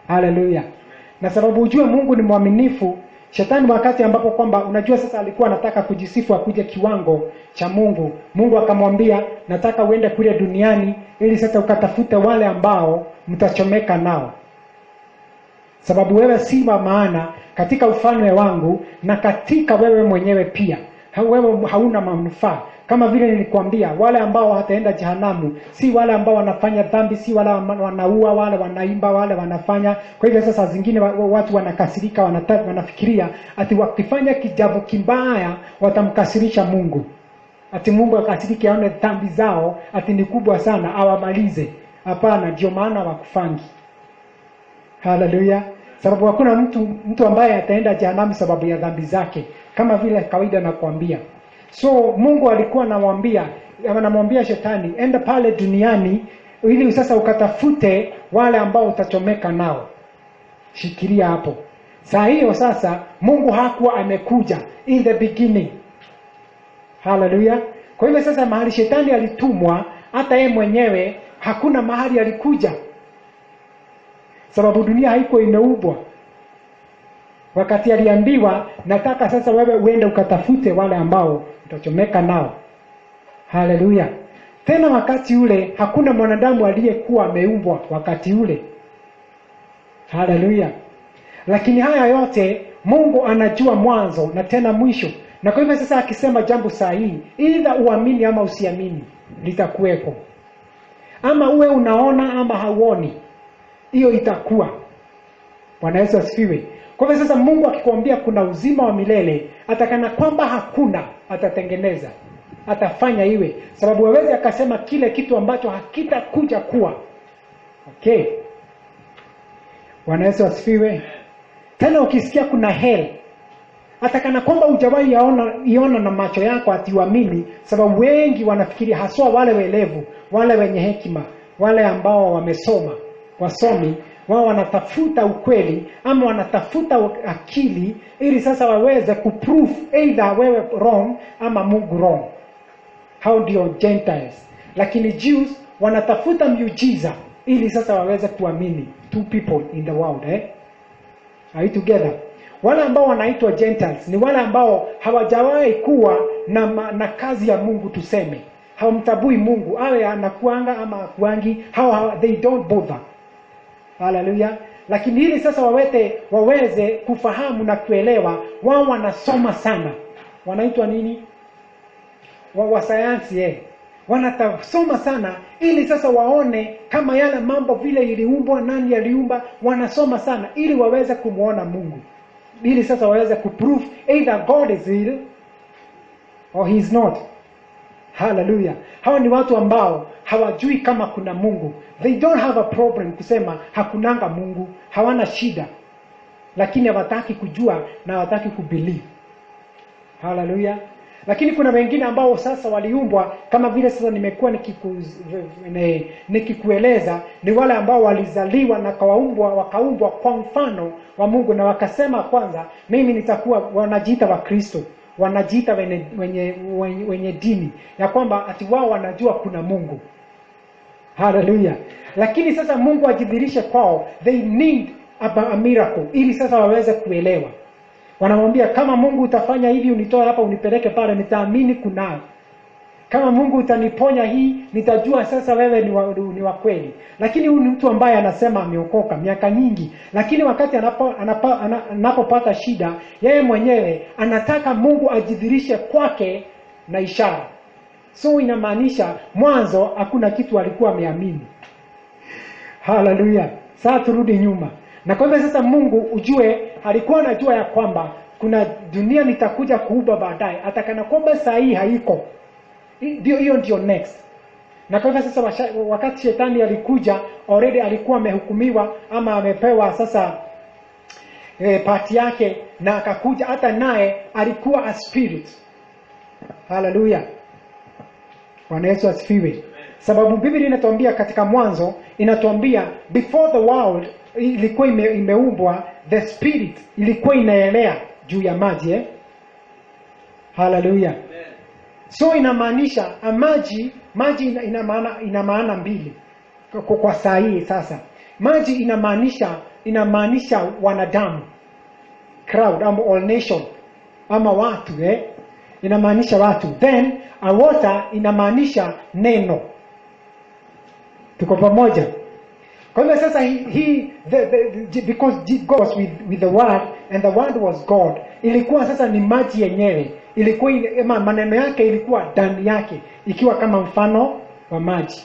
Haleluya. Na sababu ujue Mungu ni mwaminifu, shetani wakati ambapo kwamba unajua sasa alikuwa anataka kujisifu akuje kiwango cha Mungu. Mungu akamwambia, nataka uende kule duniani ili sasa ukatafute wale ambao mtachomeka nao. Sababu wewe si wa maana katika ufalme wangu na katika wewe mwenyewe pia. Wewe hauna manufaa. Kama vile nilikwambia, wale ambao wataenda jehanamu si wale ambao wanafanya dhambi, si wale wanaua, wale wanaimba, wale wanafanya. Kwa hivyo sasa zingine watu wanakasirika, wanafikiria ati wakifanya kijabu kibaya watamkasirisha Mungu. Ati Mungu akasirike aone dhambi zao ati ni kubwa sana awamalize. Hapana, ndio maana wakufangi. Haleluya. Sababu hakuna mtu ambaye ataenda jehanamu sababu ya dhambi zake, kama vile kawaida nakwambia. So Mungu alikuwa anamwambia shetani, enda pale duniani ili sasa ukatafute wale ambao utachomeka nao. Shikilia hapo. Saa hiyo sasa Mungu hakuwa amekuja in the beginning. Hallelujah. Kwa hivyo sasa mahali shetani alitumwa, hata yeye mwenyewe hakuna mahali alikuja. Sababu dunia haiko imeumbwa. Wakati aliambiwa, nataka sasa wewe uende ukatafute wale ambao utachomeka nao. Haleluya. Tena wakati ule hakuna mwanadamu aliyekuwa ameumbwa wakati ule. Haleluya. Lakini haya yote Mungu anajua mwanzo na tena mwisho. Na kwa hivyo sasa akisema jambo sahihi, either uamini ama usiamini, litakuwepo. Ama uwe unaona ama hauoni, hiyo itakuwa. Bwana Yesu asifiwe. Kwa hivyo sasa Mungu akikwambia kuna uzima wa milele, atakana kwamba hakuna, atatengeneza. Atafanya iwe. Sababu hawezi akasema kile kitu ambacho hakitakuja kuwa. Okay. Bwana Yesu asifiwe. Tena ukisikia kuna hell, atakana kwamba hujawahi iona na macho yako ati uamini, sababu wengi wanafikiri, haswa wale welevu, wale wenye hekima, wale ambao wamesoma, wasomi, wao wanatafuta ukweli ama wanatafuta akili ili sasa waweze kuprove either wewe wrong ama Mungu wrong. How ndio Gentiles. Lakini Jews wanatafuta miujiza ili sasa waweze kuamini. Two people in the world, Are you together? Wale ambao wanaitwa Gentiles ni wale ambao hawajawahi kuwa na kazi ya Mungu tuseme. Hawamtabui Mungu, awe anakuanga ama akuangi, they don't bother. Hallelujah. Lakini hili sasa waweze kufahamu na kuelewa, wao wanasoma sana. Wanaitwa nini? Wa sayansi, Wanatasoma sana ili sasa waone kama yale mambo vile iliumbwa, nani aliumba. Wanasoma sana ili waweze kumuona Mungu. Ili sasa waweze kuprove either God is real or he is not. Hallelujah. Hao ni watu ambao hawajui kama kuna Mungu. They don't have a problem kusema hakunanga Mungu. Hawana shida. Lakini hawataki kujua na hawataki kubelieve. Hallelujah. Lakini kuna wengine ambao sasa waliumbwa kama vile sasa nimekuwa nikikueleza, ni wale ambao walizaliwa na wakaumbwa kwa mfano wa Mungu, na wakasema kwanza mimi nitakuwa, wanajiita wa Kristo, wanajiita wenye dini ya kwamba ati wao wanajua kuna Mungu. Hallelujah. Lakini sasa Mungu ajidhihirishe kwao, they need a miracle ili sasa waweze kuelewa. Wanamwambia, kama Mungu utafanya hivi, unitoe hapa unipeleke pale, nitaamini kunao. Kama Mungu utaniponya hii, nitajua sasa wewe ni wa kweli. Lakini huyu ni mtu ambaye anasema ameokoka miaka nyingi, lakini wakati anapopata shida, yeye mwenyewe anataka Mungu ajidhihirishe kwake na ishara. So inamaanisha mwanzo hakuna kitu alikuwa ameamini. Hallelujah. Sasa turudi nyuma. Na kwa hivyo sasa Mungu ujue alikuwa anajua ya kwamba kuna dunia nitakuja kuumba baadaye, atakana kwamba saa hii haiko. Hiyo ndio next. Na kwa hivyo sasa wakati shetani alikuja, already alikuwa amehukumiwa ama amepewa sasa part yake, na akakuja hata naye alikuwa a spirit. Hallelujah. Bwana Yesu asifiwe. Sababu Biblia inatuambia katika Mwanzo, inatuambia before the world ilikuwa imeumbwa, the spirit ilikuwa inaelea juu ya maji, Hallelujah. So inamaanisha maji ina maana mbili kwa saa hii sasa. Maji inamaanisha inamaanisha wanadamu, crowd ama all nation ama watu, inamaanisha watu. Then aorta inamaanisha neno. Tuko pamoja? Kwa hivyo sasa because God was with the word and the word was God, ilikuwa sasa ni maji yenyewe, ilikuwa maneno yake ilikuwa ndani yake ikiwa kama mfano wa maji.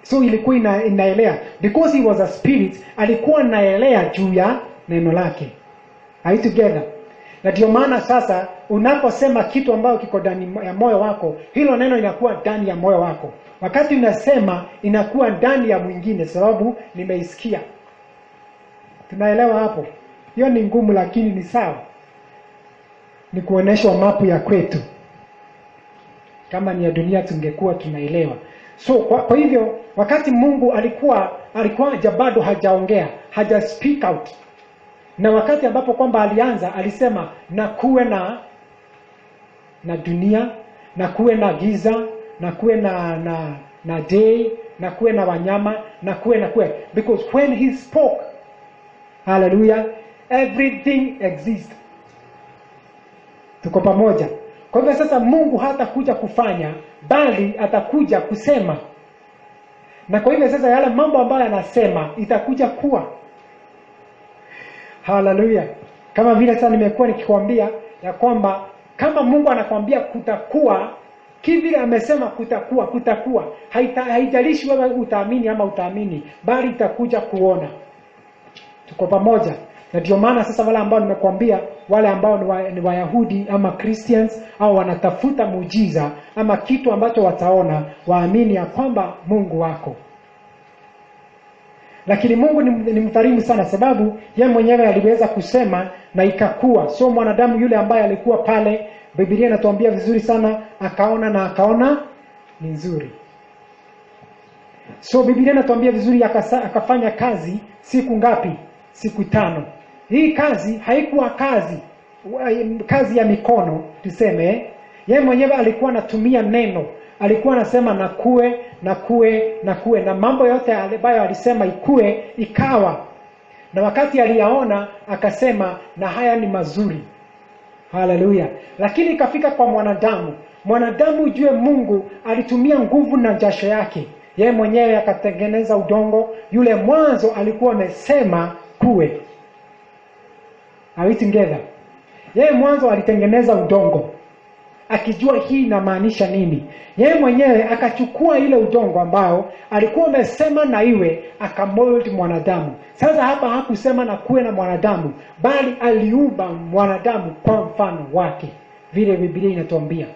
So ilikuwa inaelea because he was a spirit, alikuwa anaelea juu ya neno lake. Are you together? Na ndio maana sasa unaposema kitu ambacho kiko ndani ya moyo wako, hilo neno inakuwa ndani ya moyo wako. Wakati unasema inakuwa ndani ya mwingine sababu nimeisikia. Tunaelewa hapo? Hiyo ni ngumu lakini ni sawa. Ni kuoneshwa mapu ya kwetu. Kama ni ya dunia tungekuwa tunaelewa. So kwa hivyo wakati Mungu alikuwa bado hajaongea, haja speak out. Na wakati ambapo kwamba alianza alisema na kuwe na dunia, na kuwe na giza, na kuwe na day, na kuwe na wanyama, na kuwe. Because when he spoke, hallelujah, everything exists. Tuko pamoja? Kwa hivyo sasa Mungu hatakuja kufanya, bali atakuja kusema. Na kwa hivyo sasa yale mambo ambayo anasema itakuja kuwa. Hallelujah. Kama vile sasa nimekuwa nikikwambia ya kwamba kama Mungu anakuambia kutakuwa, kivile amesema kutakuwa. Haijalishi wewe utaamini ama utaamini, bali itakuja kuona. Tuko pamoja? Na ndio maana sasa wale ambao nimekuambia, wale ambao ni Wayahudi ama Christians au wanatafuta muujiza ama kitu ambacho wataona, waamini ya kwamba Mungu wako. Lakini Mungu ni mkarimu sana sababu yeye mwenyewe aliweza kusema na ikakuwa. So mwanadamu yule ambaye alikuwa pale, Biblia inatuambia vizuri sana, akaona ni nzuri. So Biblia inatuambia vizuri akafanya kazi siku ngapi? Siku 5. Hii kazi haikuwa kazi ya mikono tuseme. Yeye mwenyewe alikuwa anatumia neno. Alikuwa anasema na kuwe. Na mambo yote ambayo alisema ikue, ikawa. Na wakati aliyaona akasema na haya ni mazuri. Hallelujah. Lakini ikafika kwa mwanadamu. Mwanadamu ujue Mungu alitumia nguvu na jasho yake. Yeye mwenyewe akatengeneza udongo. Yule mwanzo alikuwa amesema kuwe. Are we together? Yeye mwanzo alitengeneza udongo, akijua hii inamaanisha nini. Yeye mwenyewe akachukua ile udongo ambao alikuwa amesema na iwe, akamold mwanadamu. Sasa hapa hakusema na kuwe na mwanadamu, bali aliumba mwanadamu kwa mfano wake, vile Biblia inatuambia.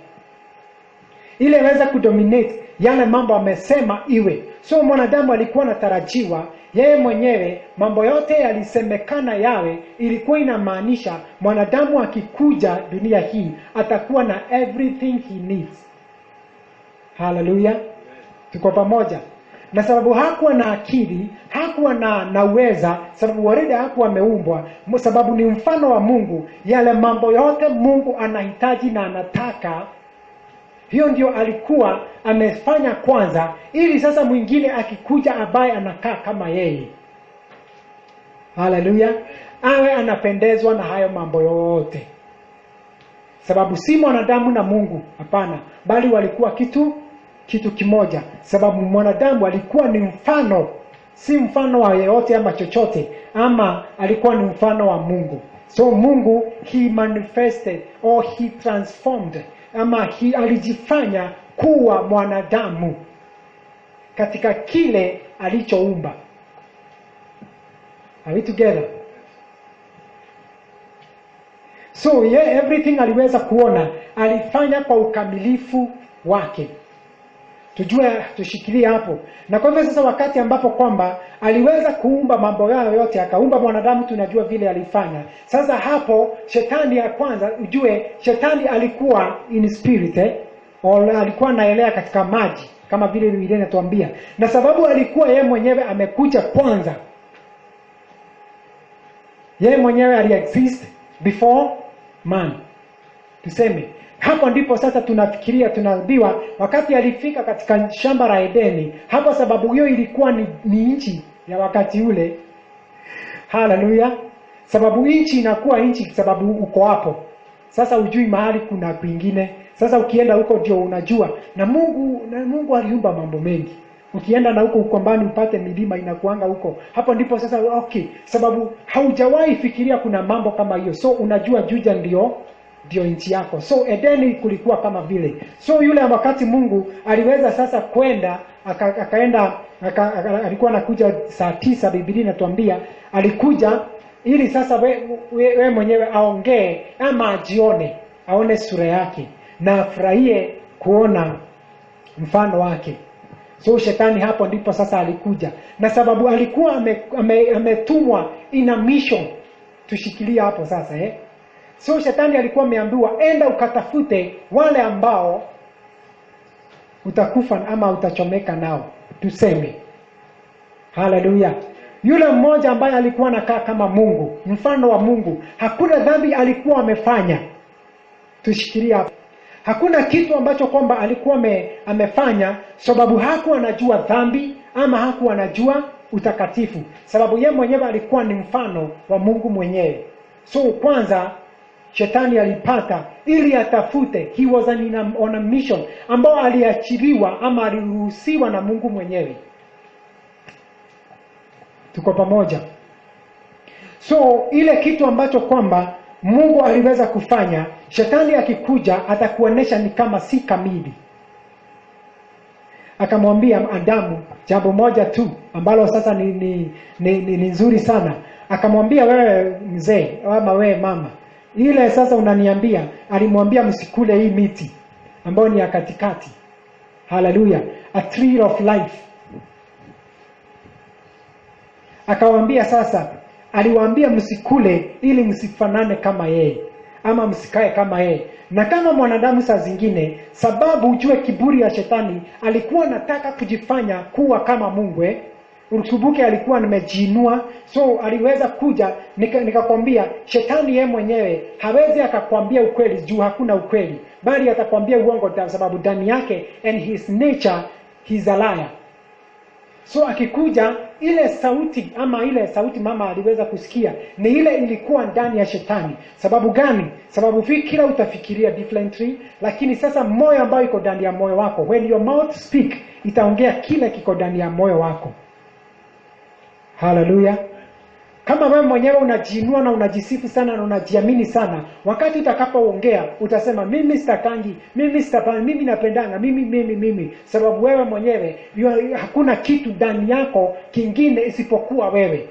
Ile inaweza kudominate yale mambo amesema iwe. So mwanadamu alikuwa anatarajiwa, yeye mwenyewe mambo yote yalisemekana yawe, ilikuwa inamaanisha mwanadamu akikuja dunia hii atakuwa na everything he needs. Hallelujah. Tuko pamoja? Na sababu hakuwa na akili, hakuwa na uweza, sababu warida hakuwa ameumbwa, sababu ni mfano wa Mungu, yale mambo yote Mungu anahitaji na anataka, hiyo ndio alikuwa amefanya kwanza, ili sasa mwingine akikuja ambaye anakaa kama yeye. Hallelujah. Awe anapendezwa na hayo mambo yote. Sababu si mwanadamu na Mungu, hapana, bali walikuwa kitu kimoja. Sababu mwanadamu alikuwa ni mfano, si mfano wa yeyote ama chochote, ama alikuwa ni mfano wa Mungu. So Mungu he manifested or he transformed, ama alijifanya kuwa mwanadamu katika kile alichoumba. Are we together? So everything aliweza kuona, alifanya kwa ukamilifu wake. Tushikilie hapo. Na kwa hivyo sasa wakati ambapo kwamba aliweza kuumba mambo yao yote, akaumba mwanadamu, tunajua vile alifanya. Sasa hapo shetani ya kwanza, ujue shetani alikuwa in spirit, alikuwa anaelea katika maji kama vile Biblia inatuambia. Na sababu alikuwa yeye mwenyewe amekuja kwanza, yeye mwenyewe ali-exist before man, tuseme. Hapo ndipo sasa tunafikiria, tunaambiwa wakati alifika katika shamba la Edeni, hapo sababu hiyo ilikuwa ni nchi ya wakati ule. Haleluya. Sababu nchi inakuwa nchi sababu uko hapo. Sasa ujui mahali kuna kwingine. Sasa ukienda huko ndio unajua. Na Mungu aliumba mambo mengi. Ukienda na huko ukombani upate milima inakuanga huko. Hapo ndipo sasa okay. Sababu haujawahi fikiria kuna mambo kama hiyo. So unajua Juja ndio nchi yako. So Edeni kulikuwa kama vile. So yule wakati Mungu aliweza sasa kwenda akaenda alikuwa anakuja saa 9 Biblia inatuambia alikuja ili sasa we mwenyewe aongee ama ajione, aone sura yake na afurahie kuona mfano wake. So shetani hapo ndipo sasa alikuja. Na sababu alikuwa ametumwa in a mission. Tushikilia hapo sasa So shetani alikuwa ameambiwa enda ukatafute wale ambao utakufa ama utachomeka nao. Tuseme. Haleluya. Yule mmoja ambaye alikuwa anakaa kama Mungu, mfano wa Mungu, hakuna dhambi alikuwa amefanya. Tushikilia hapo. Hakuna kitu ambacho kwamba alikuwa amefanya sababu hakuwa anajua dhambi ama hakuwa anajua utakatifu. Sababu yeye mwenyewe alikuwa ni mfano wa Mungu mwenyewe. So kwanza shetani alipata ili atafute, he was on a mission ambao aliachiliwa ama aliruhusiwa na Mungu mwenyewe. Tuko pamoja. So ile kitu ambacho kwamba Mungu aliweza kufanya, shetani akikuja atakuonesha ni kama si kamili. Akamwambia Adamu jambo moja tu ambalo sasa ni nzuri sana. Akamwambia wewe mzee ama wewe mama, ile sasa unaniambia, alimwambia msikule hii miti ambayo ni ya katikati. Hallelujah. A tree of life. Akawaambia sasa, aliwaambia msikule ili msifanane kama yeye ama msikae kama yeye. Na kama mwanadamu saa zingine, sababu ujue kiburi ya shetani, alikuwa anataka kujifanya kuwa kama Mungu Urusubuke alikuwa amejiinua, so aliweza kuja. Nikakwambia shetani yeye mwenyewe hawezi akakwambia ukweli juu hakuna ukweli, bali atakwambia uongo sababu ndani yake and his nature he's a liar. So akikuja ile sauti ama ile sauti mama aliweza kusikia ni ile ilikuwa ndani ya shetani. Sababu gani? Sababu fikira utafikiria differently, lakini sasa moyo ambao iko ndani ya moyo wako, when your mouth speak, itaongea kile kiko ndani ya moyo wako. Hallelujah. Kama wewe mwenyewe unajiinua na unajisifu sana na unajiamini sana, wakati utakapoongea utasema mimi sitakangi, mimi sitapanga, mimi napendanga, mimi. Sababu wewe mwenyewe hakuna kitu ndani yako kingine isipokuwa wewe.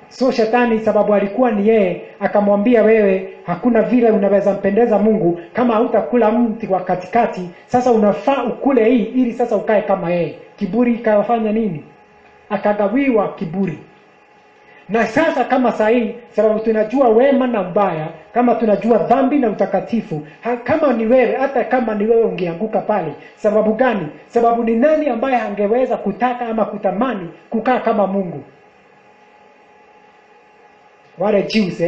So shetani sababu alikuwa ni yeye, akamwambia wewe hakuna vile unaweza mpendeza Mungu kama hutakula mti wa katikati. Sasa unafaa ukule hii ili sasa ukae kama yeye. Kiburi ikafanya nini? Akagawiwa kiburi. Na sasa kama sahi, sababu tunajua wema na mbaya, kama tunajua dhambi na utakatifu, kama ni wewe, hata kama ni wewe ungeanguka pale. Sababu gani? Sababu ni nani ambaye angeweza kutaka ama kutamani kukaa kama Mungu? Wale Jews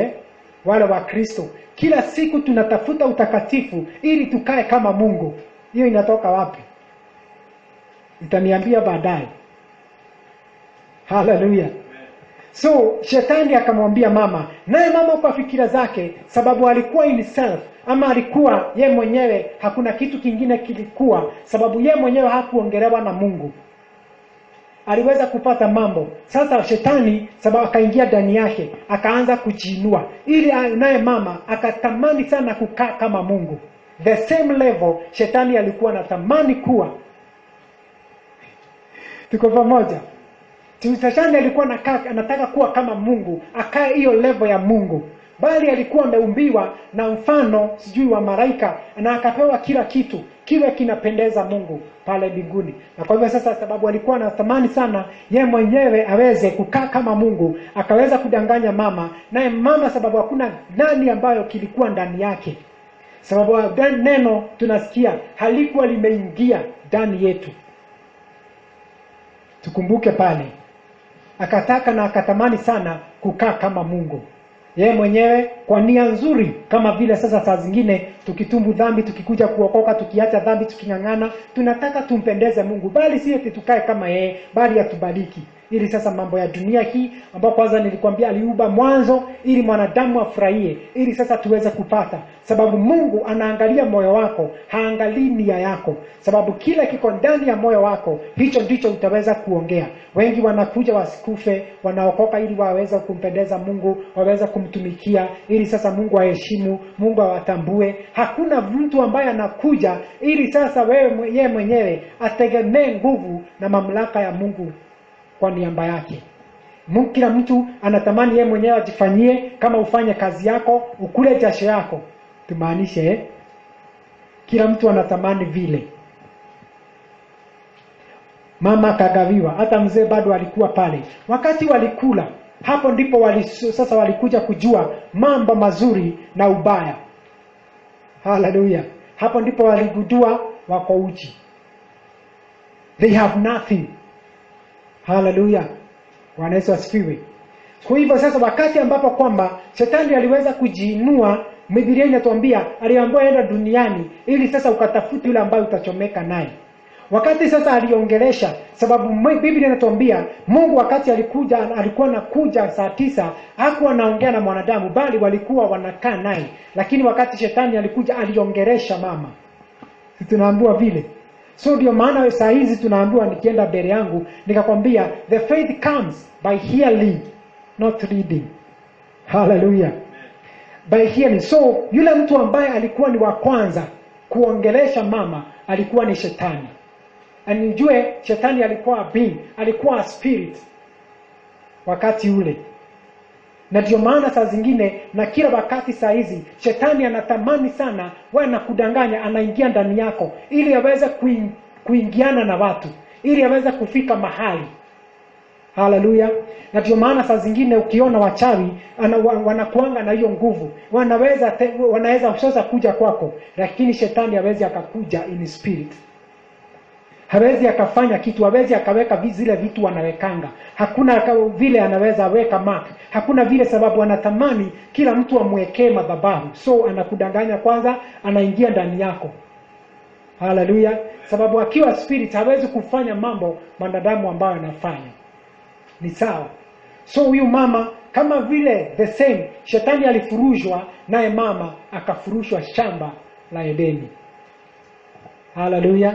wale wa Kristo. Kila siku tunatafuta utakatifu ili tukae kama Mungu. Hiyo inatoka wapi? Itaniambia baadaye. Hallelujah. So shetani akamwambia mama, naye mama kwa fikira zake, sababu alikuwa in self ama alikuwa ye mwenyewe, hakuna kitu kingine kilikuwa, sababu ye mwenyewe hakuongelewa na Mungu, aliweza kupata mambo. Sasa shetani sababu akaingia ndani yake, akaanza kujiinua ili naye mama akatamani sana kukaa kama Mungu. The same level shetani alikuwa anatamani kuwa. Tuko pamoja? Shetani alikuwa anataka kuwa kama Mungu, akae hiyo level ya Mungu. Bali alikuwa ameumbiwa na mfano sijui wa malaika na akapewa kila kitu kiwe kinapendeza Mungu pale mbinguni. Na kwa hivyo sasa sababu alikuwa anatamani sana yeye mwenyewe aweze kukaa kama Mungu, akaweza kudanganya mama. Naye mama sababu hakuna nani ambayo kilikuwa ndani yake. Sababu neno tunasikia halikuwa limeingia ndani yetu. Tukumbuke pale. Akataka na akatamani sana kukaa kama Mungu. Yeye mwenyewe kwa nia nzuri, kama vile sasa saa zingine tukitumbu dhambi, tukikuja kuokoka, tukiacha dhambi, tukingangana, tunataka tumpendeze Mungu. Bali si eti tukae kama yeye, bali atubariki. ili sasa mambo ya dunia hii ambayo kwanza nilikwambia aliumba mwanzo ili mwanadamu afurahie, ili sasa tuweze kupata. Sababu Mungu anaangalia moyo wako, haangalii nia yako. Sababu kila kiko ndani ya moyo wako, hicho ndicho utaweza kuongea. Wengi wanakuja wasikufe, wanaokoka ili waweze kumpendeza Mungu, waweze kumtumikia, ili sasa Mungu aheshimu, Mungu awatambue. Hakuna mtu ambaye anakuja ili sasa yeye mwenyewe ategemee nguvu na mamlaka ya Mungu kwa niaba yake. Kila mtu anatamani yeye mwenyewe ajifanyie. Kama ufanye kazi yako, ukule jasho yako, tumaanishe kila mtu anatamani vile. Mama kagawiwa, hata mzee bado alikuwa pale. Wakati walikula, hapo ndipo sasa walikuja kujua mambo mazuri na ubaya. Hallelujah. Hapo ndipo waligundua wako uchi. They have nothing. Hallelujah. Bwana Yesu asifiwe. Kwa hivyo sasa wakati ambapo kwamba shetani aliweza kujiinua, Biblia inatuambia aliambiwa enda duniani ili sasa ukatafute yule ambaye utachomeka naye. Wakati sasa aliongelesha, sababu Biblia inatuambia Mungu wakati alikuwa anakuja saa 9, hakuwa anaongea na mwanadamu bali walikuwa wanakaa naye. Lakini wakati shetani alikuja aliongelesha mama. Tunaambiwa vile. So ndio maana saa hizi tunaambiwa, nikienda mbele yangu nikakwambia the faith comes by hearing, not reading. Hallelujah. By hearing. So yule mtu ambaye alikuwa ni wa kwanza kuongelesha mama alikuwa ni shetani. Anijue shetani alikuwa being, alikuwa spirit wakati ule. Na ndio maana saa zingine na kila wakati saa hizi shetani anatamani sana wewe na kudanganya, anaingia ndani yako ili aweze kuingiana na watu, ili aweze kufika mahali. Hallelujah. Na ndio maana saa zingine ukiona wachawi wanakuanga na hiyo nguvu, wanaweza sasa kuja kwako, lakini shetani hawezi akakuja in spirit. Hawezi akafanya kitu, hawezi akaweka zile vitu wanawekanga. Hakuna vile anaweza weka mark. Hakuna vile, sababu anatamani kila mtu amwekee madhabahu. So anakudanganya kwanza, anaingia ndani yako. Hallelujah. Sababu akiwa spirit hawezi kufanya mambo wanadamu ambayo anafanya. Ni sawa. So huyu mama kama vile the same, shetani alifurushwa naye mama akafurushwa shamba la Edeni. Hallelujah.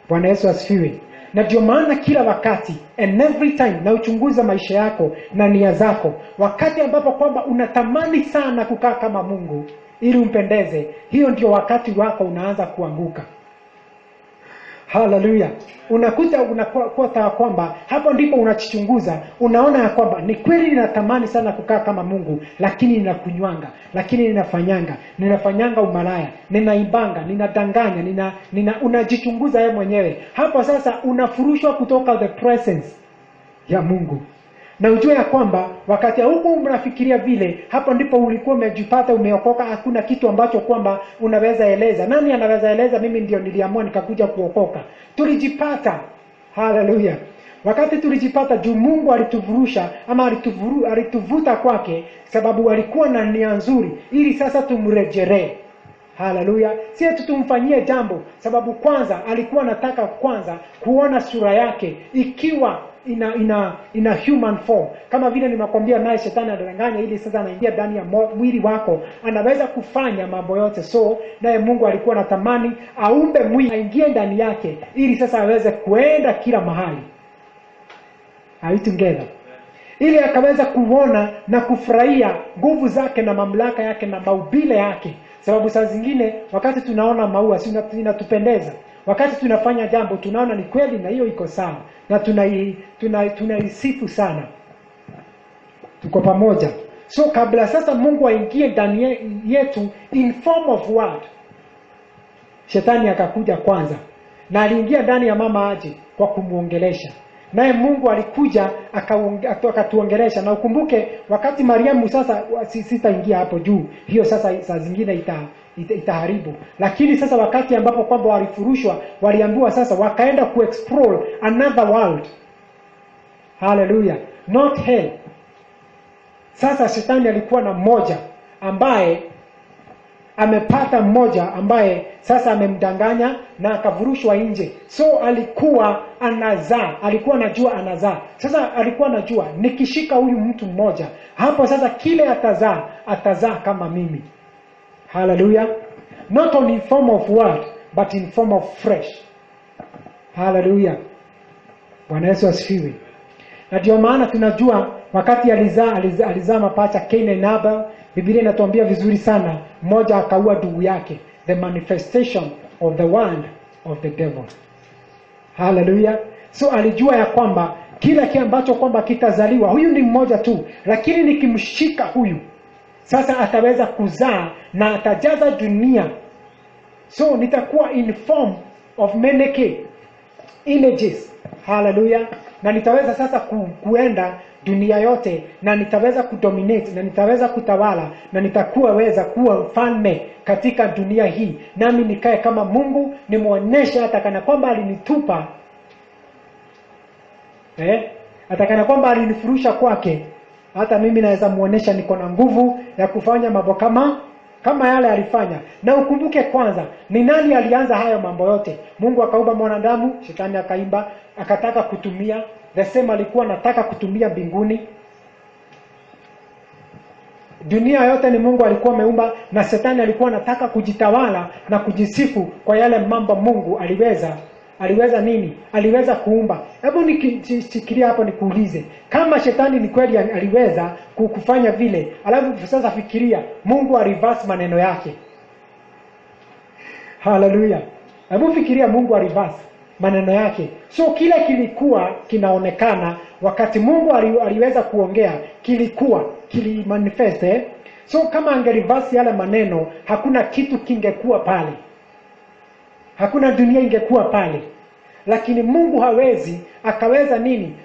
Bwana Yesu asifiwe. Na ndio maana kila wakati and every time na uchunguza maisha yako na nia zako, wakati ambapo kwamba unatamani sana kukaa kama Mungu ili umpendeze, hiyo ndio wakati wako unaanza kuanguka. Hallelujah. Unakuta kwamba hapo ndipo unachichunguza, unaona ya kwamba ni kweli ninatamani sana kukaa kama Mungu, lakini ninakunywanga, lakini ninafanyanga umalaya, ninaibanga, ninadanganya, unajichunguza wewe mwenyewe. Hapo sasa unafurushwa kutoka the presence ya Mungu. Na ujue ya kwamba wakati huko unafikiria vile, hapo ndipo ulikuwa umejipata umeokoka. Hakuna kitu ambacho kwamba unaweza eleza. Nani anaweza eleza mimi ndio niliamua nikakuja kuokoka? Tulijipata. Hallelujah. Wakati tulijipata juu Mungu alituvurusha ama alituvuta kwake, sababu alikuwa na nia nzuri ili sasa tumrejeree. Hallelujah. Si eti tumfanyie jambo, sababu kwanza alikuwa anataka kwanza kuona sura yake ikiwa ina human form. Kama vile nimekwambia, naye shetani anadanganya ili sasa anaingia ndani ya mwili wako, anaweza kufanya mambo yote. So naye Mungu alikuwa anatamani aumbe mwili aingie ndani yake ili sasa aweze kuenda kila mahali. Are we together? Ili akaweza kuona na kufurahia nguvu zake na mamlaka yake na maubile yake. Sababu saa zingine wakati tunaona maua inatupendeza. Wakati tunafanya jambo tunaona ni kweli na hiyo iko sawa, na tunaisifu sana. Tuko pamoja. So kabla sasa Mungu aingie ndani yetu in form of word, shetani akakuja kwanza. Na aliingia ndani ya mama aje kwa kumuongelesha. Naye Mungu alikuja akatuongelesha. Na ukumbuke wakati Mariamu, sasa sitaingia hapo juu, hiyo sasa saa zingine itaharibu. Lakini sasa wakati ambapo kwamba walifurushwa, waliambiwa sasa wakaenda kuexplore another world. Hallelujah. Not hell. Sasa shetani alikuwa na mmoja ambaye amepata mmoja ambaye sasa amemdanganya na akavurushwa nje. So alikuwa anazaa, alikuwa anajua anazaa. Sasa alikuwa anajua nikishika huyu mtu mmoja, hapo sasa kile atazaa kama mimi. Hallelujah. Not only in form of word, but in form of flesh. Hallelujah. Bwana Yesu asifiwe. Na ndio maana tunajua wakati alizaa mapacha Cain na Abel, Biblia inatuambia vizuri sana, mmoja akaua ndugu yake, the manifestation of the word of the devil. Hallelujah. So alijua ya kwamba kila kile ambacho kwamba kitazaliwa, huyu ni mmoja tu, lakini nikimshika huyu sasa ataweza kuzaa na atajaza dunia. So nitakuwa in form of many images. Hallelujah. Na nitaweza sasa kuenda dunia yote, na nitaweza kudominate, na nitaweza kutawala, na nitakuwa kuwa mfalme katika dunia hii. Nami nikae kama Mungu, nimuoneshe hata kana kwamba alinitupa, hata kana kwamba alinifurusha kwake, hata mimi naweza muonesha niko na nguvu ya kufanya mambo kama yale alifanya. Na ukumbuke kwanza, ni nani alianza hayo mambo yote? Mungu akaumba mwanadamu, shetani akaimba, akataka kutumia the same alikuwa anataka kutumia mbinguni. Dunia yote ni Mungu alikuwa ameumba, na shetani alikuwa anataka kujitawala na kujisifu kwa yale mambo Mungu aliweza nini? Aliweza kuumba. Hebu nikifikiria hapo nikuulize, kama shetani ni kweli aliweza kufanya vile, alafu sasa fikiria Mungu reverse maneno yake. Hallelujah. Hebu fikiria Mungu reverse maneno yake. So kile kilikuwa kinaonekana wakati Mungu aliweza kuongea, kilimanifest. So kama angereverse yale maneno, hakuna kitu kingekuwa pale, hakuna dunia ingekuwa pale. Lakini Mungu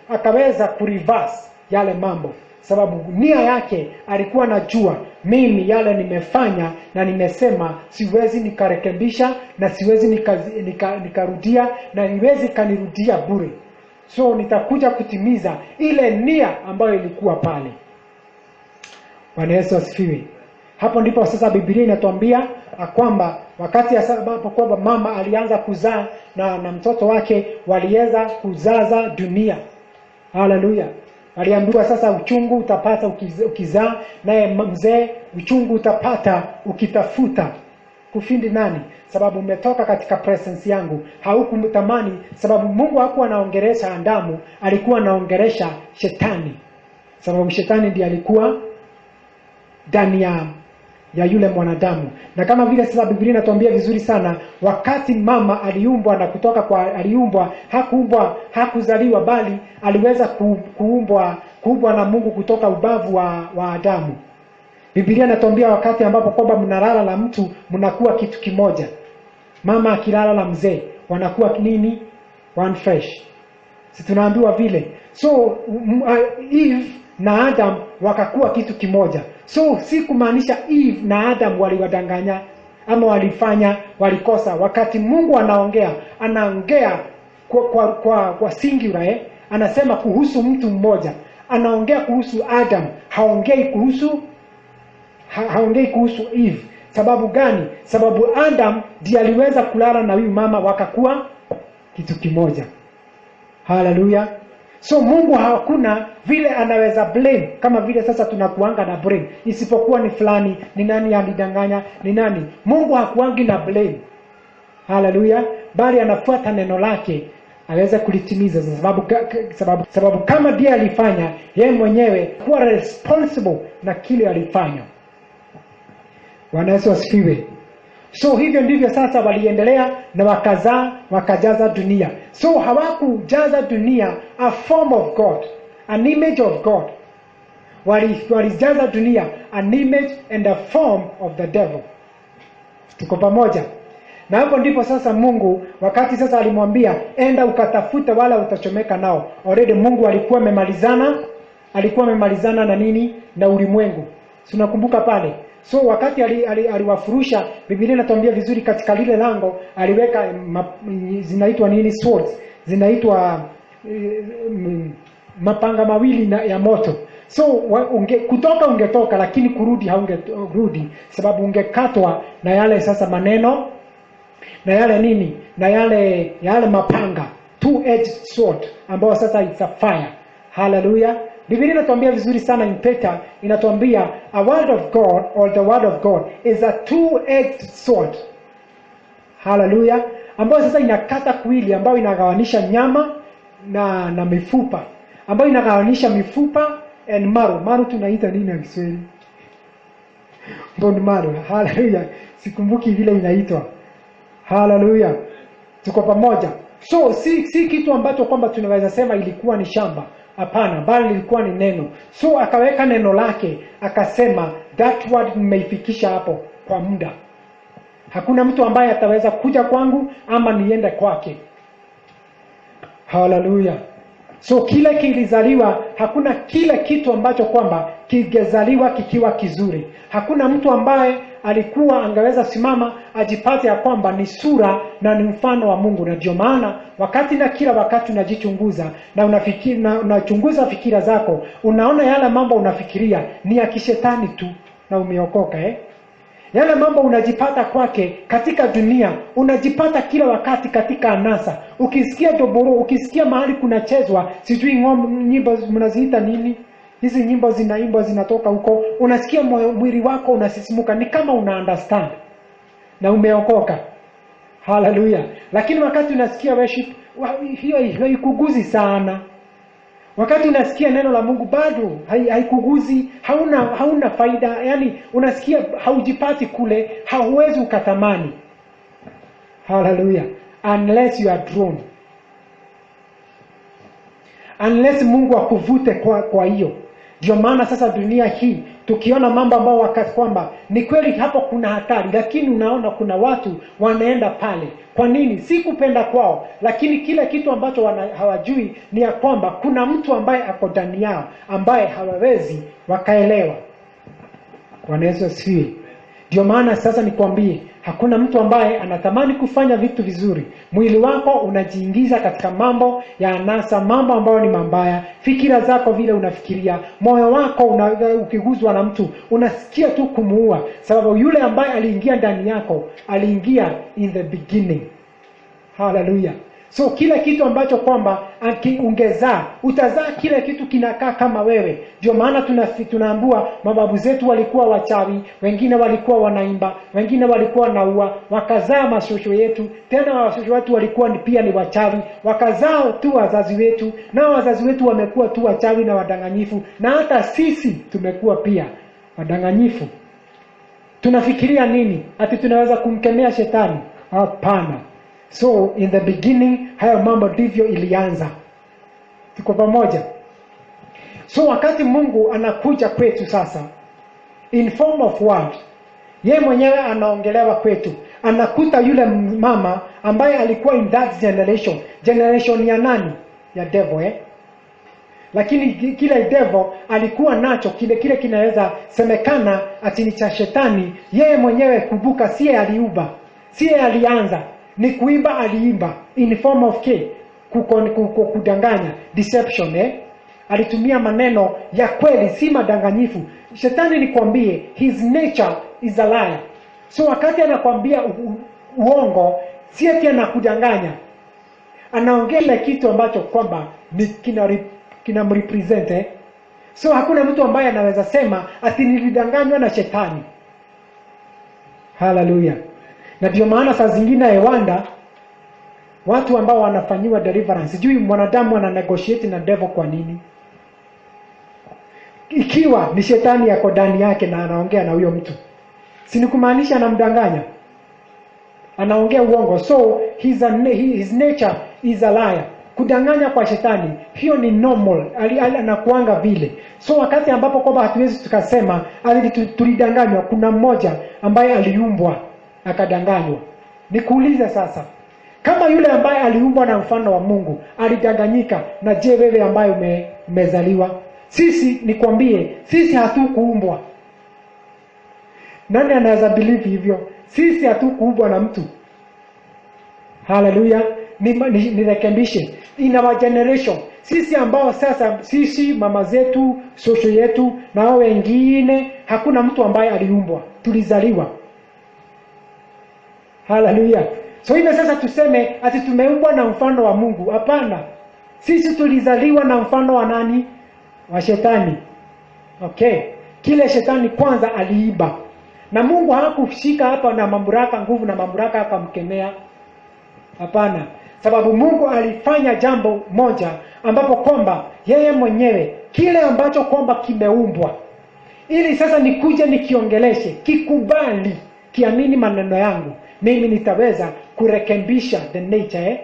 akaweza kureverse yale mambo, sababu nia yake alikuwa anajua, mimi yale nimefanya na nimesema siwezi nikarekebisha, na siwezi nikarudia, na niwezi kanirudia bure. So nitakuja kutimiza ile nia ambayo ilikuwa pale. Bwana Yesu asifiwe. Hapo ndipo sasa Biblia inatuambia kwamba wakati kwamba mama alianza kuzaa na mtoto wake waliweza kuzaza dunia. Hallelujah. Aliambiwa sasa uchungu utapata ukizaa, naye mzee uchungu utapata ukitafuta kufindi nani? Sababu umetoka katika presence yangu. Haukumtamani, sababu Mungu hakuwa anaongelesha Adamu, alikuwa anaongelesha shetani. Sababu shetani ndiye alikuwa ndani ya yule mwanadamu. Na kama vile sasa Biblia inatuambia vizuri sana, wakati mama aliumbwa na hakuzaliwa, bali aliweza kuumbwa na Mungu kutoka ubavu wa Adamu. Biblia inatuambia wakati ambapo kwamba mnalala na mtu mnakuwa kitu kimoja. Mama akilala na mzee wanakuwa nini? One flesh. Si tunaambiwa vile. So Eve na Adam wakakuwa kitu kimoja. So si kumaanisha Eve na Adam waliwadanganya ama walikosa. Wakati Mungu anaongea kwa singular, anasema kuhusu mtu mmoja. Anaongea kuhusu Adam, haongei kuhusu Eve. Sababu gani? Sababu Adam ndiye aliweza kulala na huyu mama wakakuwa kitu kimoja. Hallelujah. So Mungu hakuna vile anaweza blame kama vile sasa tunakuanga na blame. Isipokuwa ni fulani, ni nani alidanganya, ni nani. Mungu hakuangi na blame. Hallelujah. Bali anafuata neno lake aweze kulitimiza, sababu kama ndiye alifanya, yeye mwenyewe kuwa responsible na kile alifanya. Bwana Yesu asifiwe. So hivyo ndivyo sasa waliendelea na wakajaza dunia. So hawakujaza dunia a form of God, an image of God. Walijaza dunia an image and a form of the devil. Tuko pamoja? Na hapo ndipo sasa Mungu wakati sasa alimwambia enda ukatafuta wala utachomeka nao. Already Mungu alikuwa amemalizana na nini? Na ulimwengu. Si unakumbuka pale? So wakati aliwafurusha, Biblia inatuambia vizuri katika lile lango aliweka zinaitwa nini? Swords. Zinaitwa mapanga mawili ya moto. So kutoka ungetoka, lakini kurudi haungerudi, sababu ungekatwa na yale sasa maneno na yale nini, na yale mapanga, two-edged sword, ambao sasa it's a fire. Hallelujah. Biblia inatuambia vizuri sana in Peter, inatuambia a word of God, or the word of God is a two-edged sword. Hallelujah. Ambayo sasa inakata kuili, ambayo inagawanisha nyama na mifupa, ambayo inagawanisha mifupa and maru tunaita nini kwa Kiswahili? Bone marrow. Hallelujah. Sikumbuki vile inaitwa. Hallelujah. Tuko pamoja. So si kitu ambacho kwamba tunaweza sema ilikuwa ni shamba. Hapana, bali ilikuwa ni neno. So akaweka neno lake, akasema that word nimeifikisha hapo kwa muda. Hakuna mtu ambaye ataweza kuja kwangu ama niende kwake. Hallelujah. So kile kilizaliwa, hakuna kile kitu ambacho kwamba kigezaliwa kikiwa kizuri. Hakuna mtu ambaye alikuwa angeweza simama ajipate ya kwamba ni sura na ni mfano wa Mungu. Na ndio maana kila wakati unajichunguza na unafikiri na unachunguza fikira zako, unaona yale mambo unafikiria ni ya kishetani tu na umeokoka Yale mambo unajipata kwake katika dunia, unajipata kila wakati katika anasa. Ukisikia doboro, ukisikia mahali kunachezwa, sijui nyimbo mnaziita nini? Hizi nyimbo zinaimbwa zinatoka huko, unasikia mwili wako unasisimuka, ni kama una understand na umeokoka. Hallelujah. Lakini wakati unasikia worship, hiyo ikuguzi sana. Wakati unasikia neno la Mungu bado haikuguzi, hauna faida, yani unasikia haujipati kule, hauwezi ukatamani. Hallelujah. Unless you are drawn. Unless Mungu akuvute kwa hiyo. Ndio maana sasa dunia hii tukiona mambo ambao wakati kwamba ni kweli hapo kuna hatari, lakini unaona kuna watu wanaenda pale. Kwa nini? Si kupenda kwao, lakini kile kitu ambacho hawajui ni ya kwamba kuna mtu ambaye ako ndani yao ambaye hawawezi wakaelewa. Bwana Yesu asifiwe. Ndio maana sasa nikwambie, hakuna mtu ambaye anatamani kufanya vitu vizuri. Mwili wako unajiingiza katika mambo ya anasa, mambo ambayo ni mabaya. Fikira zako vile unafikiria, moyo wako ukiguzwa na mtu, unasikia tu kumuua, sababu yule ambaye aliingia ndani yako, aliingia in the beginning. Hallelujah. So kila kitu ambacho kwamba ungezaa, utazaa kile kitu kinakaa kama wewe. Ndio maana tunaambua mababu zetu walikuwa wachawi, wengine walikuwa wanaimba, wengine walikuwa wanaua, wakazaa mashosho yetu. Tena washosho wetu walikuwa pia ni wachawi, wakazaa tu wazazi wetu, na wazazi wetu wamekuwa tu wachawi na wadanganyifu, na hata sisi tumekuwa pia wadanganyifu. Tunafikiria nini? Ati tunaweza kumkemea shetani? Hapana. So in the beginning, hayo mambo ndivyo ilianza. Tuko pamoja? So wakati Mungu anakuja kwetu sasa in form of word, yeye mwenyewe anaongelewa kwetu. Anakuta yule mama ambaye alikuwa in that generation ya nani? Ya devil Lakini kile devil alikuwa nacho, kile kinaweza semekana ati ni cha shetani. Yeye mwenyewe kumbuka, siye aliumba, siye alianza, ni kuimba aliimba in form of kudanganya, deception alitumia maneno ya kweli, si madanganyifu. Shetani nikwambie, his nature is a liar. So wakati anakwambia uongo, si eti anakudanganya, anaongea kitu ambacho kwamba kina represent So hakuna mtu ambaye anaweza sema ati nilidanganywa na shetani. Hallelujah. Na ndio maana saa zingine wanda watu ambao wanafanyiwa deliverance, sijui mwanadamu ana negotiate na devil kwa nini? Ikiwa ni shetani yako ndani yake na anaongea na huyo mtu, si ni kumaanisha anamdanganya, anaongea uongo. So his nature is a liar. Kudanganya kwa shetani, hiyo ni normal, anakuanga vile. So wakati ambapo kwamba hatuwezi tukasema tulidanganywa, kuna mmoja ambaye aliumbwa akadanganywa. Nikuulize sasa, kama yule ambaye aliumbwa na mfano wa Mungu alidanganyika, na je wewe ambaye umezaliwa? Sisi nikwambie, sisi hatukuumbwa. Nani anaweza believe hivyo? Sisi hatukuumbwa na mtu. Hallelujah. Nirekebishe, in our generation Sisi ambao sasa, sisi mama zetu, shosho yetu na wao wengine, hakuna mtu ambaye aliumbwa, tulizaliwa. Haleluya. So hivyo sasa tuseme ati tumeumbwa na mfano wa Mungu? Hapana. Sisi tulizaliwa na mfano wa nani? Wa shetani. Okay. Kile shetani kwanza aliiba. Na Mungu hakushika hapa na mamlaka, nguvu na mamlaka akamkemea. Hapana. Sababu Mungu alifanya jambo moja ambapo kwamba yeye mwenyewe kile ambacho kwamba kimeumbwa, ili sasa nikuje nikiongeleshe, kikubali, kiamini maneno yangu, mimi nitaweza kurekebisha the nature.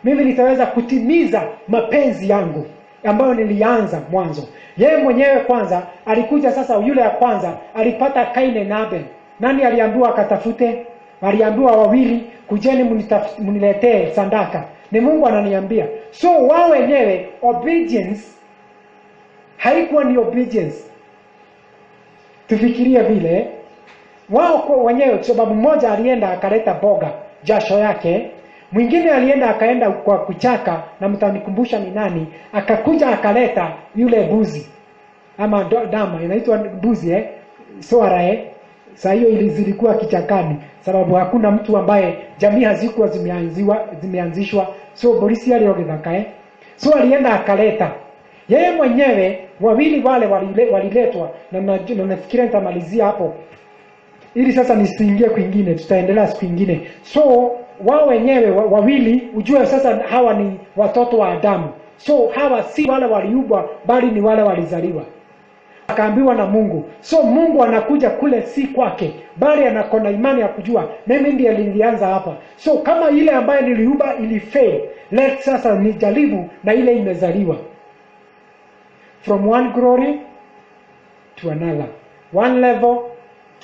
Mimi nitaweza kutimiza mapenzi yangu ambayo nilianza mwanzo. Yeye mwenyewe kwanza alikuja. Sasa yule ya kwanza alipata Kaini na Abel. Nani aliambiwa akatafute? Aliambiwa wawili, kujeni muniletee sadaka. Ni Mungu ananiambia. So wao wenyewe obedience haikuwa ni obedience. Tufikirie vile wao kwa wenyewe, sababu mmoja alienda akaleta boga jasho yake, mwingine alienda akaenda kwa kuchaka, na mtanikumbusha ni nani, akakuja akaleta yule buzi ama dama inaitwa buzi soara Saa hiyo zilikuwa kichakani, sababu hakuna mtu ambaye, jamii hazikuwa zimeanzishwa. So polisi aliogethaka so alienda akaleta yeye mwenyewe. Wawili wale waliletwa, na nafikiria nitamalizia hapo ili sasa nisiingie kwingine, tutaendelea siku nyingine. So wao wenyewe wawili, ujue sasa hawa ni watoto wa Adamu. So hawa si wale waliumbwa, bali ni wale walizaliwa. Akaambiwa na Mungu. So Mungu anakuja kule si kwake, bali anakona imani ya kujua mimi ndiye nilianza hapa. So kama ile ambaye niliumba ilifail, let sasa nijaribu na ile imezaliwa. From one glory to another, one level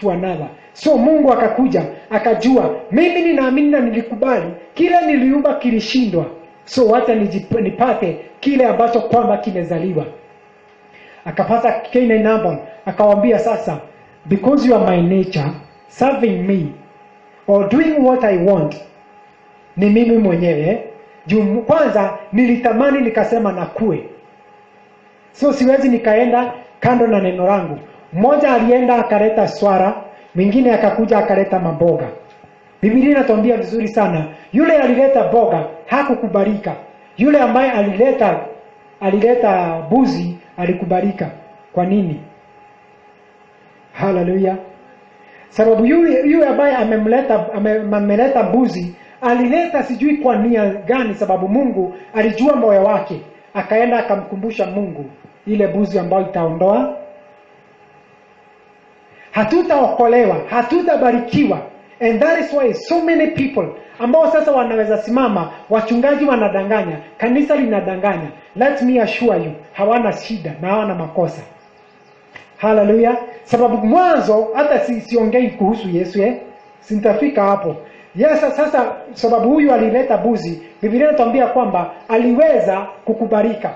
to another. So Mungu akakuja akajua mimi ninaamini na nilikubali kile niliumba kilishindwa. So hata nipate kile ambacho kwamba kimezaliwa. Akapata Kaini na Abel, akawaambia sasa, because you are my nature, serving me or doing what I want, ni mimi mwenyewe. Juu kwanza nilitamani nikasema nakue. So siwezi nikaenda kando na neno langu. Mmoja alienda akaleta swara, mwingine akakuja akaleta maboga. Biblia inatuambia vizuri sana, yule alileta boga hakukubalika. Yule ambaye alileta buzi alikubalika. Kwa nini? Haleluya. Sababu yule ambaye ameleta buzi alileta sijui kwa nia gani, sababu Mungu alijua moyo wake. Akaenda akamkumbusha Mungu ile buzi ambayo itaondoa. Hatutaokolewa, hatutabarikiwa. And that is why so many people ambao sasa wanaweza simama, wachungaji wanadanganya, kanisa linadanganya. Let me assure you, hawana shida na hawana makosa. Hallelujah. Sababu mwanzo hata siongei kuhusu Yesu sintafika hapo. Yes, sasa sababu huyu alileta buzi, Biblia inatuambia kwamba aliweza kukubalika.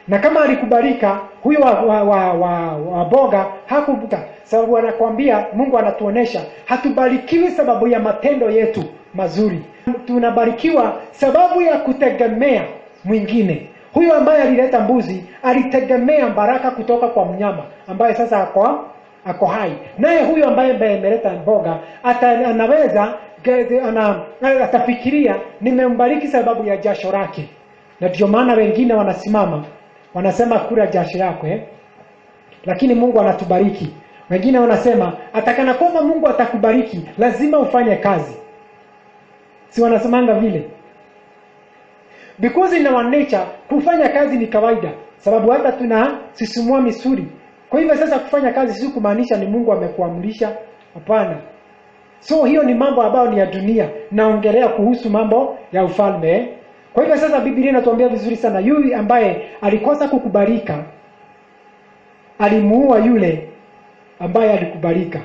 Na kama alikubalika, huyo wa boga hakubuka. Sababu anakuambia, Mungu anatuonesha hatubarikiwi sababu ya matendo yetu mazuri. Tunabarikiwa sababu ya kutegemea mwingine. Huyo ambaye alileta mbuzi alitegemea baraka kutoka kwa mnyama ambaye sasa ako hai. Naye huyo ambaye ameleta mboga anaweza atafikiria nimembariki sababu ya jasho lake. Na ndio maana wengine wanasimama wanasema kula jasho yako lakini Mungu anatubariki. Wengine wanasema atakana kwamba Mungu atakubariki lazima ufanye kazi. Si wanasemanga vile? Because in our nature kufanya kazi ni kawaida, sababu hata tunasisimua misuli. Kwa hivyo sasa kufanya kazi si kumaanisha ni Mungu amekuamrisha. Hapana. So hiyo ni mambo ambayo ni ya dunia, naongelea kuhusu mambo ya ufalme. Kwa hivyo sasa Biblia inatuambia vizuri sana, yule ambaye alikosa kukubalika alimuua yule ambaye alikubalika.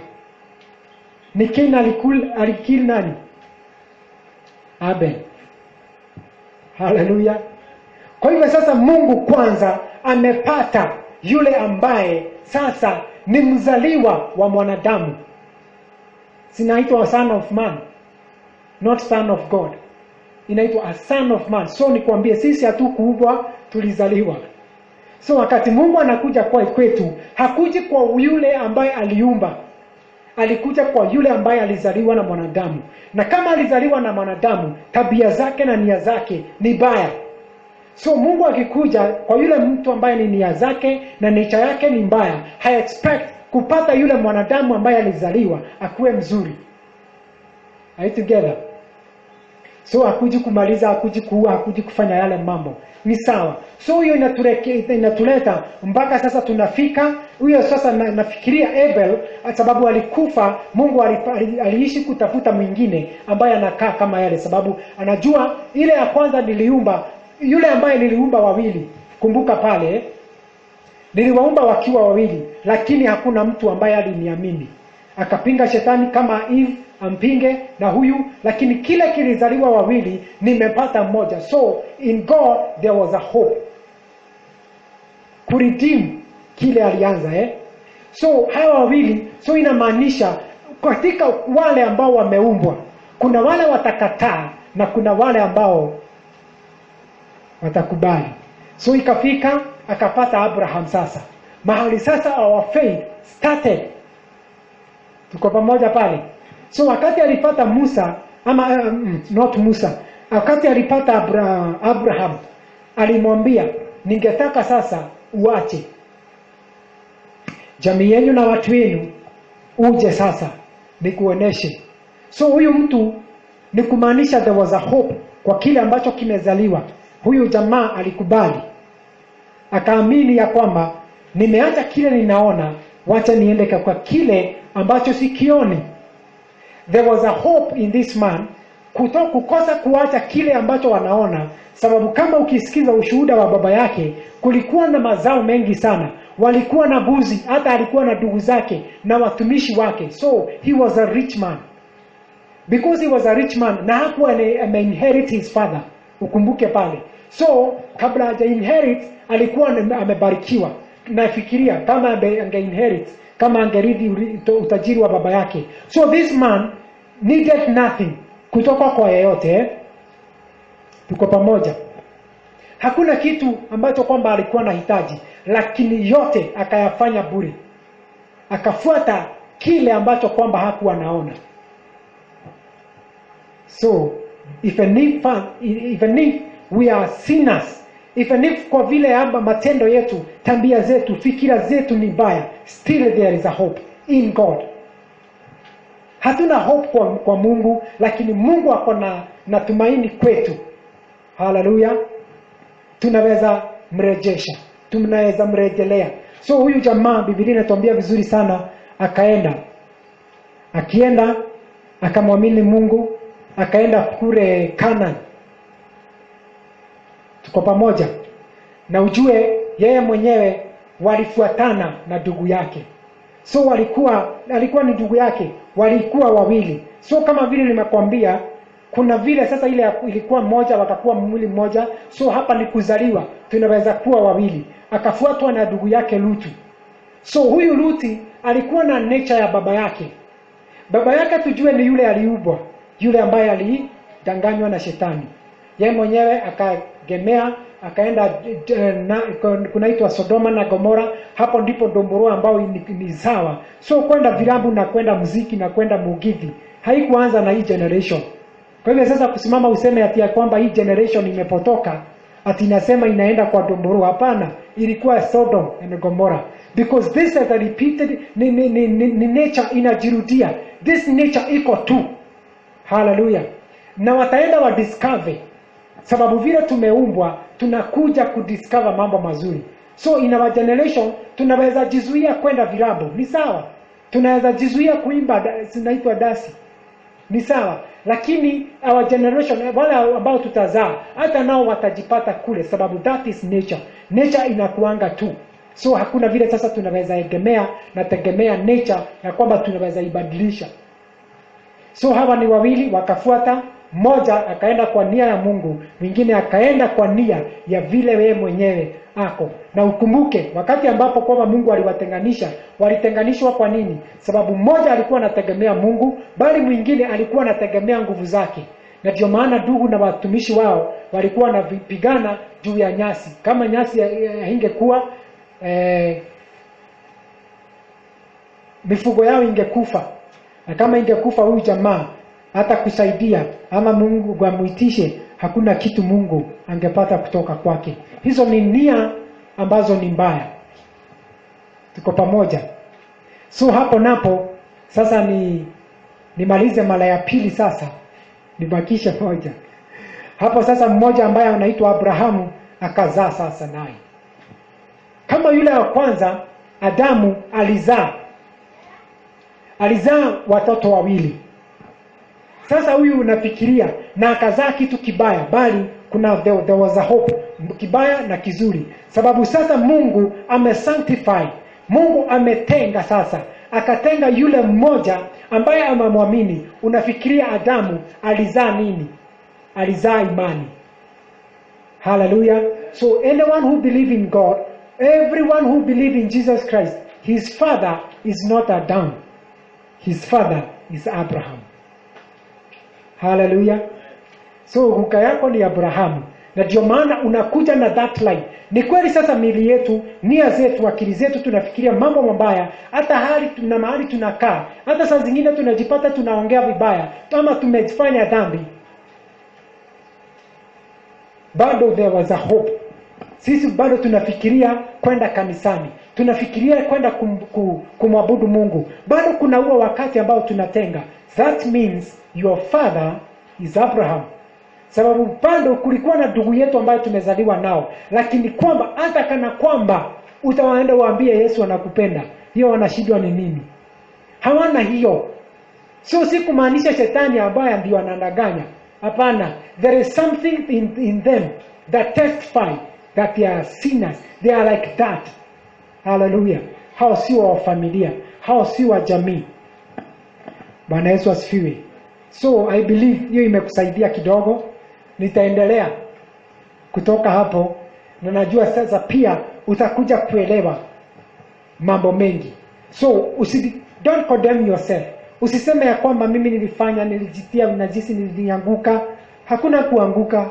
Ni Kaini alikili nani? Abel. Haleluya. Kwa hivyo sasa Mungu kwanza amepata yule ambaye sasa ni mzaliwa wa mwanadamu. Sinaitwa a son of man, not son of God. Inaitwa a son of man. So nikwambie sisi hatukuumbwa tulizaliwa. So wakati Mungu anakuja kwa kwetu, hakuji kwa yule ambaye aliumba. Alikuja kwa yule ambaye alizaliwa na mwanadamu. Na kama alizaliwa na mwanadamu, tabia zake na nia zake ni baya. So Mungu akikuja kwa yule mtu ambaye ni nia zake na nature yake ni mbaya, I expect kupata yule mwanadamu ambaye alizaliwa akuwe mzuri. Are you together? So hakuji kumaliza, hakuji kuua, hakuji kufanya yale mambo. Ni sawa. So hiyo inatuleta mpaka sasa tunafika. Huyo sasa nafikiria Abel, sababu alikufa, Mungu aliishi kutafuta mwingine ambaye anakaa kama yale, sababu anajua ile ya kwanza niliumba, yule ambaye niliumba wawili. Kumbuka pale, niliwaumba wakiwa wawili, lakini hakuna mtu ambaye aliniamini. Akapinga shetani kama Eve ampinge na huyu, lakini kile kilizaliwa wawili, nimepata mmoja. So in God there was a hope. Kuredeem kile alianza So hawa wawili, so inamaanisha katika wale ambao wameumbwa, kuna wale watakataa na kuna wale ambao watakubali. So ikafika akapata Abraham sasa. Mahali sasa our faith started. Tuko pamoja pale. So wakati alipata Musa, not Musa, wakati alipata Abraham, alimwambia, ningetaka sasa uache jamii yenu na watu wenu, uje sasa nikuoneshe. So huyu mtu ni kumaanisha there was a hope kwa kile ambacho kimezaliwa. Huyu jamaa alikubali. Akaamini ya kwamba nimeacha kile ninaona, wacha niende kwa kile ambacho sikioni. There was a hope in this man kukosa kuacha kile ambacho wanaona, sababu kama ukisikiza ushuhuda wa baba yake, kulikuwa na mazao mengi sana. Walikuwa na buzi, hata alikuwa na ndugu zake na watumishi wake. So he was a rich man. Because he was a rich man, na hakuwa ameinherit his father. Ukumbuke pale. So kabla haja inherit, alikuwa amebarikiwa. Nafikiria kama angeinherit, kama angerithi utajiri wa baba yake. So this man needed nothing kutoka kwa yeyote. Tuko pamoja. Hakuna kitu ambacho kwamba alikuwa anahitaji, lakini yote akayafanya bure. Akafuata kile ambacho kwamba hakuwa anaona. So even if we are sinners, even if kwa vile matendo yetu, tabia zetu, fikira zetu ni mbaya, still there is a hope in God. Hatuna hope kwa Mungu, lakini Mungu ako na tumaini kwetu. Hallelujah. Tunaweza mrejesha, tunaweza mrejelea. So huyu jamaa, Biblia inatuambia vizuri sana, akienda akamwamini Mungu, akaenda kule Canaan. Tuko pamoja. Na ujue yeye mwenyewe walifuatana na ndugu yake. So alikuwa ni ndugu yake, walikuwa wawili. So kama vile nimekwambia, kuna vile sasa ile ilikuwa mmoja wakakuwa mwili mmoja. So hapa ni kuzaliwa, tunaweza kuwa wawili. Akafuatwa na ndugu yake Lutu. So huyu Luti alikuwa na nature ya baba yake. Baba yake tujue ni yule aliubwa, yule ambaye alidanganywa na shetani. Yeye mwenyewe akagemea, akaenda kunaitwa Sodoma na Gomora. Hapo ndipo domboro ambao ni sawa. So kwenda vilabu na kwenda muziki na kwenda mugithi haikuanza na hii generation. Kwa hivyo sasa kusimama useme ati ya kwamba hii generation imepotoka, ati nasema inaenda kwa domboro, hapana. Ilikuwa Sodom and Gomora. Because this is a repeated ni nature inajirudia. This nature iko tu. Hallelujah. Na wataenda wa discover, sababu vile tumeumbwa tunakuja kudiscover mambo mazuri. So in our generation tunaweza jizuia kwenda vilabu, ni sawa. Tunaweza jizuia kuimba, zinaitwa dasi, ni sawa. Lakini our generation, wale ambao tutazaa, hata nao watajipata kule, sababu that is nature. Nature inakuanga tu. So hakuna vile sasa tunaweza egemea na tegemea nature ya kwamba tunaweza ibadilisha. So hawa ni wawili wakafuata, mmoja akaenda kwa nia ya Mungu, mwingine akaenda kwa nia ya vile wewe mwenyewe ako. Na ukumbuke wakati ambapo kwamba Mungu aliwatenganisha, walitenganishwa kwa nini? Sababu mmoja alikuwa anategemea Mungu, bali mwingine alikuwa anategemea nguvu zake. Na ndio maana ndugu na watumishi wao walikuwa wanapigana juu ya nyasi. Kama nyasi haingekuwa mifugo yao ingekufa. Na kama ingekufa huyu jamaa hata kusaidia ama Mungu amuitishe, hakuna kitu Mungu angepata kutoka kwake. Hizo ni nia ambazo ni mbaya. Tuko pamoja? So hapo napo sasa nimalize mara ya pili sasa. Nibakishe moja. Hapo sasa mmoja ambaye anaitwa Abrahamu akazaa sasa naye. Kama yule wa kwanza Adamu alizaa watoto wawili. Sasa huyu unafikiria na akazaa kitu kibaya, bali there was a hope, kibaya na kizuri. Sababu sasa Mungu amesanctify, Mungu ametenga sasa. Akatenga yule mmoja ambaye amemwamini. Unafikiria Adamu alizaa nini? Alizaa imani. Hallelujah. So anyone who believe in God, everyone who believe in Jesus Christ, his father is not Adam. His father is Abraham. Hallelujah. So huka yako ni Abrahamu. Na ndio maana unakuja na that line. Ni kweli sasa mili yetu, nia zetu, akili zetu tunafikiria mambo mabaya, hata hali na mahali tunakaa, hata saa zingine tunajipata tunaongea vibaya, kama tumefanya dhambi. Bado there was a hope. Sisi bado tunafikiria kwenda kanisani. Tunafikiria kwenda kumwabudu Mungu. Bado kuna huo wakati ambao tunatenga. That means your father is Abraham. Sababu bado kulikuwa na ndugu yetu ambaye tumezaliwa nao. Lakini kwamba hata kana kwamba utawaenda uambie Yesu anakupenda, hiyo wanashindwa ni nini? Hawana hiyo. Sio kumaanisha shetani ambaye ndio anadanganya. Hapana. There is something in them that testify that they are sinners. They are like that. Hallelujah. Hao si wa familia, hao si wa jamii. Bwana Yesu asifiwe. So I believe hiyo imekusaidia kidogo. Nitaendelea kutoka hapo, na najua sasa pia utakuja kuelewa mambo mengi. So don't condemn yourself. Usiseme ya kwamba mimi nilifanya, nilijitia unajisi, nilianguka. Hakuna kuanguka.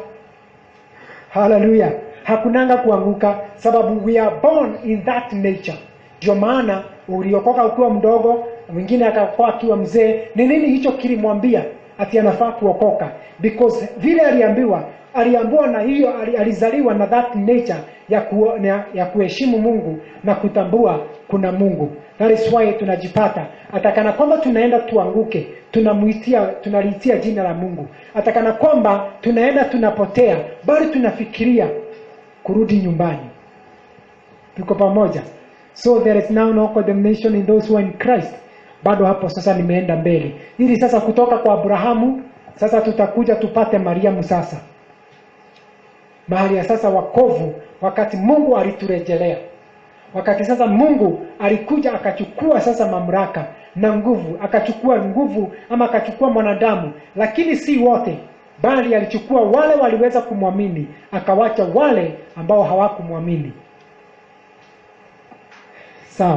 Hallelujah. Hakunanga kuanguka, sababu we are born in that nature. Ndio maana uliokoka ukiwa mdogo, mwingine akakuwa akiwa mzee. Ni nini hicho kilimwambia ati anafaa kuokoka? Because vile aliambiwa na hiyo alizaliwa na that nature ya kuheshimu Mungu na kutambua kuna Mungu. That is why tunajipata atakana kwamba tunaenda tuanguke, tunaliitia jina la Mungu. Atakana kwamba tunaenda tunapotea, bali tunafikiria kurudi nyumbani. Tuko pamoja? So there is now no condemnation in those who are in Christ. Bado hapo sasa nimeenda mbele. Ili sasa kutoka kwa Abrahamu, sasa tutakuja tupate Mariamu sasa. Mahali ya sasa wakovu, wakati Mungu aliturejelea. Wakati sasa Mungu alikuja akachukua sasa mamlaka na nguvu, akachukua nguvu ama akachukua mwanadamu, lakini si wote, bali alichukua wale waliweza kumwamini, akawacha wale ambao hawakumwamini. Sawa.